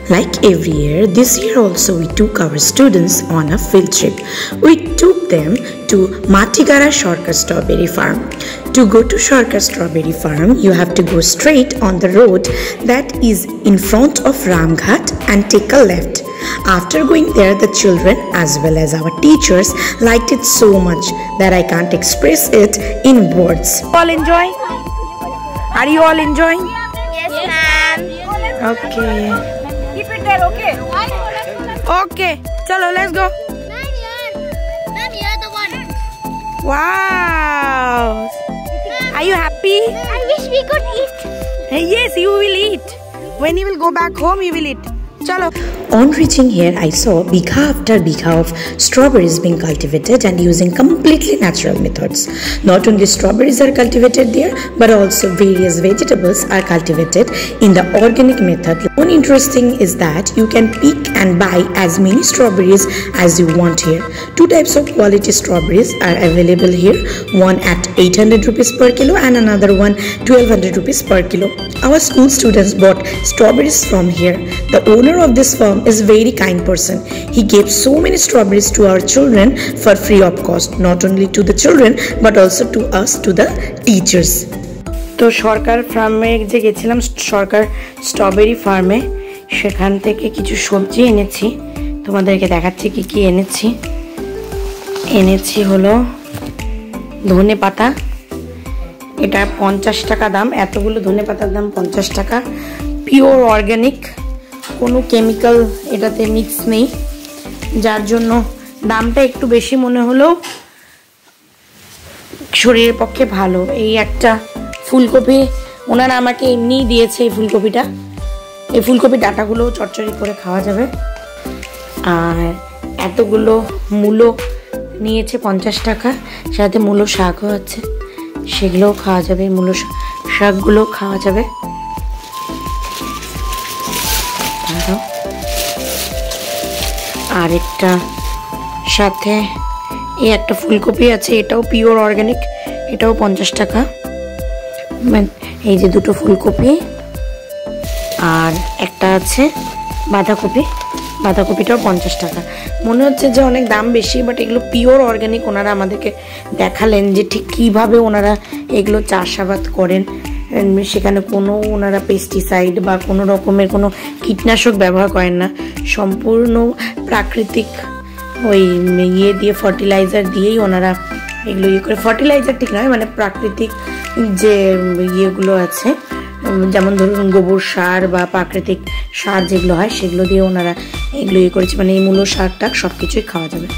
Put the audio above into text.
Like every year, this year also we took our students on a field trip. We took them to Matigara Sarkar Strawberry Farm. To go to Sarkar Strawberry Farm, you have to go straight on the road that is in front of Ramghat and take a left. After going there, the children as well as our teachers liked it so much that I can't express it in words. All enjoying? Are you all enjoying? Yes, ma'am. Okay. Keep it there, okay? Okay. Chalo, let's go. Ma'am, you're the one. Wow. Are you happy? I wish we could eat. Yes, you will eat. When you will go back home, you will eat. Chalo. On reaching here, I saw bigha after bigha of strawberries being cultivated and using completely natural methods. Not only strawberries are cultivated there, but also various vegetables are cultivated in the organic method. One interesting is that you can pick and buy as many strawberries as you want here. Two types of quality strawberries are available here. One at 800 rupees per kilo and another one 1200 rupees per kilo. Our school students bought strawberries from here. The owner of this farm is a very kind person. He gave so many strawberries to our children for free of cost, not only to the children but also to us, to the teachers. তো সরকার ফার্মে যে গেছিলাম, সরকার strawberry ফার্মে, সেখান থেকে কিছু সবজি এনেছি। তোমাদেরকে দেখাচ্ছি কি কি এনেছি। এনেছি হলো ধনে পাতা, এটা 50 টাকা দাম। এতগুলো ধনে পাতার দাম 50 টাকা। পিওর অর্গানিক, কোনো কেমিক্যাল এটাতে মিক্স নেই, যার জন্য দামটা একটু বেশি মনে হলেও শরীরের পক্ষে ভালো। এই একটা ফুলকপি ওনারা আমাকে এমনিই দিয়েছে। এই ফুলকপিটা, এই ফুলকপির ডাঁটাগুলো চচ্চড়ি করে খাওয়া যাবে। আর এতগুলো মূলো নিয়েছে 50 টাকা, সাথে মূলো শাকও আছে, সেগুলোও খাওয়া যাবে। মূলো শাকগুলো খাওয়া যাবে। আর একটা সাথে এই একটা ফুলকপি আছে, এটাও পিওর অর্গানিক, এটাও 50 টাকা। এই যে দুটো ফুলকপি আর একটা আছে বাঁধাকপি, বাঁধাকপিটাও 50 টাকা। মনে হচ্ছে যে অনেক দাম বেশি, বাট এগুলো পিওর অর্গানিক। ওনারা আমাদেরকে দেখালেন যে ঠিক কীভাবে ওনারা এগুলো চাষাবাদ করেন। সেখানে কোনো ওনারা পেস্টিসাইড বা কোনো রকমের কোনো কীটনাশক ব্যবহার করেন না, সম্পূর্ণ প্রাকৃতিক ওই ইয়ে দিয়ে, ফার্টিলাইজার দিয়েই ওনারা এগুলো ইয়ে করে। ফার্টিলাইজার ঠিক নয়, মানে প্রাকৃতিক যে ইয়েগুলো আছে, যেমন ধরুন গোবর সার বা প্রাকৃতিক সার যেগুলো হয় সেগুলো দিয়ে ওনারা এগুলো ইয়ে করেছে। মানে এই মূলো শাক টাক সব কিছুই খাওয়া যাবে।